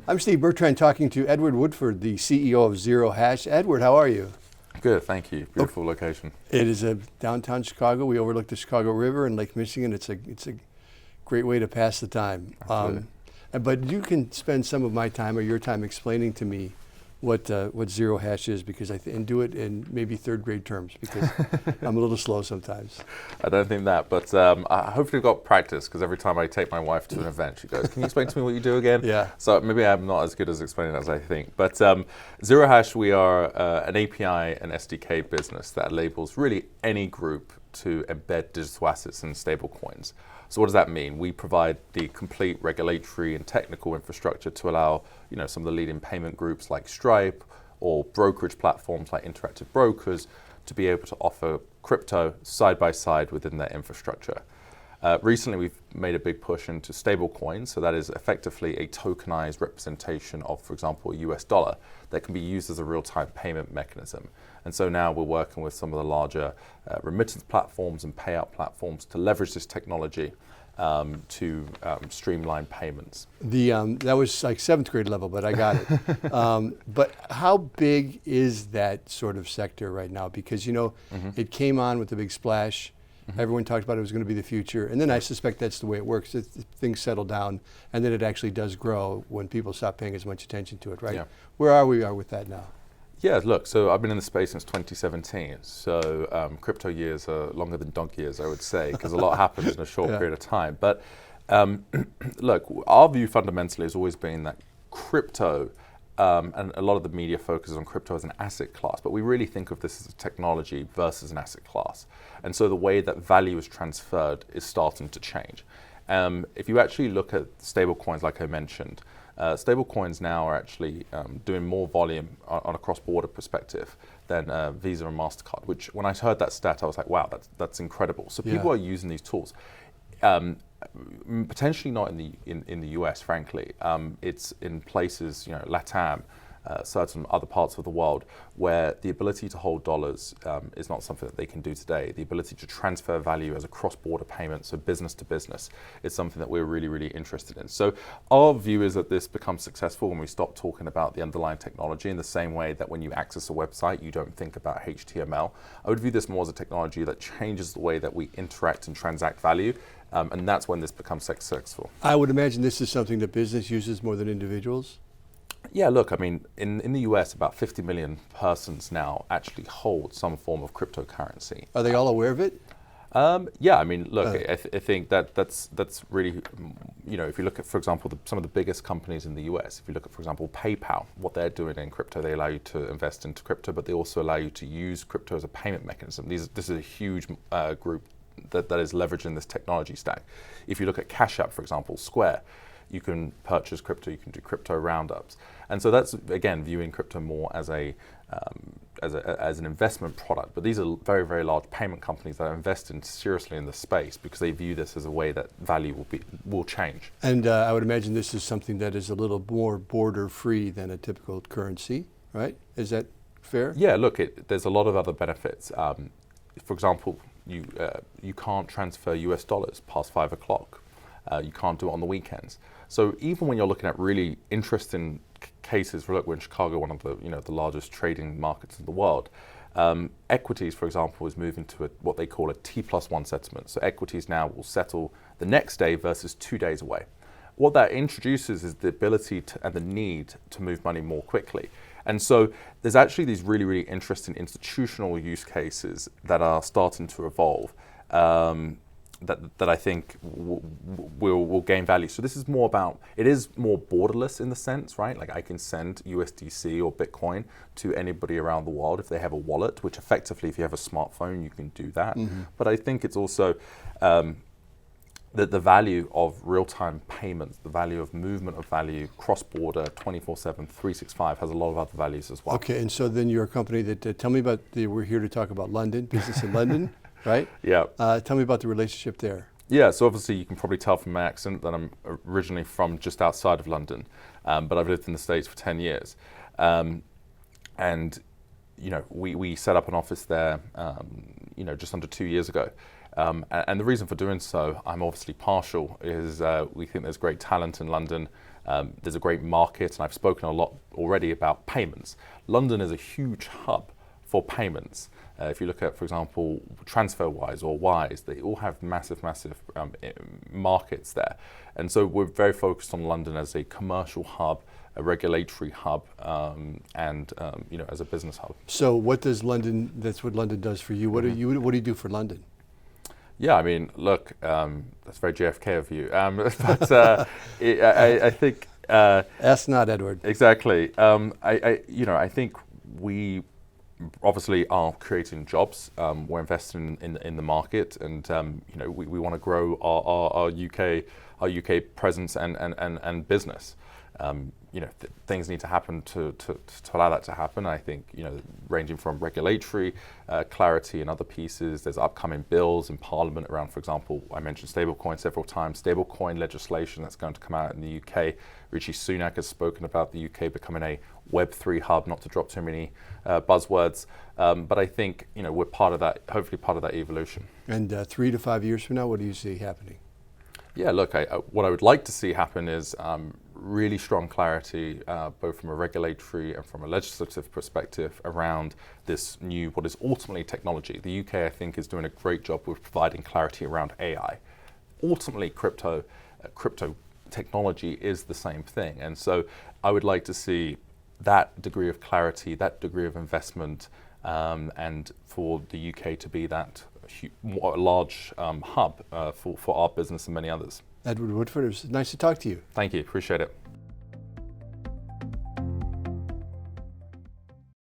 I'm Steve Bertrand talking to Edward Woodford, the CEO of Zero Hash. Edward, how are you? Good, thank you. Beautiful location. It is a downtown Chicago. We overlook the Chicago River and Lake Michigan. It's a great way to pass the time. But you can spend some of my time or your time explaining to me what Zero Hash is, because and do it in maybe third grade terms, because I'm a little slow sometimes. I don't think that, but I hopefully got practice, because every time I take my wife to an event, she goes, "Can you explain to me what you do again?" Yeah. So maybe I'm not as good as explaining as I think. But Zero Hash, we are an API and SDK business that enables really any group to embed digital assets and stable coins. So what does that mean? We provide the complete regulatory and technical infrastructure to allow, some of the leading payment groups like Stripe or brokerage platforms like Interactive Brokers to be able to offer crypto side by side within their infrastructure. Recently, we've made a big push into stable coins. So that is effectively a tokenized representation of, for example, a US dollar that can be used as a real-time payment mechanism. And so now we're working with some of the larger remittance platforms and payout platforms to leverage this technology to streamline payments. That was like 7th grade level, but I got it. But how big is that sort of sector right now? Because, it came on with a big splash. Everyone talked about it was going to be the future. And then I suspect that's the way it works. Things settle down, and then it actually does grow when people stop paying as much attention to it, right? Yeah. Where are we with that now? Yeah, look, so I've been in the space since 2017. So crypto years are longer than dog years, I would say, because a lot happens in a short period of time. But look, our view fundamentally has always been that crypto, and a lot of the media focuses on crypto as an asset class, but we really think of this as a technology versus an asset class. And so the way that value is transferred is starting to change. If you actually look at stable coins, like I mentioned, stable coins now are actually doing more volume on a cross-border perspective than Visa and MasterCard, which when I heard that stat, I was like, wow, that's incredible. So people are using these tools. Potentially not in the US, frankly. It's in places, LATAM, certain other parts of the world, where the ability to hold dollars is not something that they can do today. The ability to transfer value as a cross-border payment, so business to business, is something that we're really, really interested in. So our view is that this becomes successful when we stop talking about the underlying technology in the same way that when you access a website, you don't think about HTML. I would view this more as a technology that changes the way that we interact and transact value. And that's when this becomes successful. I would imagine this is something that business uses more than individuals. Yeah, look, I mean, in the US, about 50 million persons now actually hold some form of cryptocurrency. Are they all aware of it? Yeah, I mean, look, I think that's really, if you look at, for example, some of the biggest companies in the US, if you look at, for example, PayPal, what they're doing in crypto, they allow you to invest into crypto, but they also allow you to use crypto as a payment mechanism. This is a huge group that is leveraging this technology stack. If you look at Cash App, for example, Square, you can purchase crypto, you can do crypto roundups. And so that's, again, viewing crypto more as an investment product. But these are very, very large payment companies that are investing seriously in the space because they view this as a way that value will change. And I would imagine this is something that is a little more border-free than a typical currency, right? Is that fair? Yeah, look, there's a lot of other benefits. For example, you can't transfer US dollars past 5 o'clock. You can't do it on the weekends. So even when you're looking at really interesting cases, look, we're in Chicago, one of the largest trading markets in the world. Equities, for example, is moving to what they call a T+1 settlement. So equities now will settle the next day versus 2 days away. What that introduces is the ability and the need to move money more quickly. And so there's actually these really, really interesting institutional use cases that are starting to evolve that I think will gain value. So this is more about, it is more borderless in the sense, right? Like I can send USDC or Bitcoin to anybody around the world if they have a wallet, which effectively, if you have a smartphone, you can do that. Mm-hmm. But I think it's also the value of real-time payments, the value of movement of value, cross-border, 24/7, 365 has a lot of other values as well. Okay, and so then you're a company that, tell me about, we're here to talk about London, business in London, right? Yeah. Tell me about the relationship there. Yeah, so obviously you can probably tell from my accent that I'm originally from just outside of London, but I've lived in the States for 10 years. And we set up an office there, just under 2 years ago. And the reason for doing so, I'm obviously partial, is we think there's great talent in London. There's a great market, and I've spoken a lot already about payments. London is a huge hub for payments. If you look at, for example, TransferWise or Wise, they all have massive markets there. And so we're very focused on London as a commercial hub, a regulatory hub, and as a business hub. So what does London, that's what London does for you. What do you do for London? Yeah, I mean, look, that's very JFK of you. But I think... Ask not, Edward. Exactly. I think we obviously are creating jobs. We're investing in the market, and we want to grow our UK presence and business. Things need to happen to allow that to happen. I think ranging from regulatory clarity and other pieces. There's upcoming bills in Parliament around, for example, I mentioned stablecoin several times. Stablecoin legislation that's going to come out in the UK. Rishi Sunak has spoken about the UK becoming a Web3 hub, not to drop too many buzzwords, but I think we're part of that. Hopefully, part of that evolution. And 3 to 5 years from now, what do you see happening? Yeah, look, what I would like to see happen is really strong clarity, both from a regulatory and from a legislative perspective, around this new, what is ultimately technology. The UK, I think, is doing a great job with providing clarity around AI. Ultimately, crypto technology is the same thing. And so I would like to see that degree of clarity, that degree of investment, and for the UK to be that large hub for our business and many others. Edward Woodford, it was nice to talk to you. Thank you, appreciate it.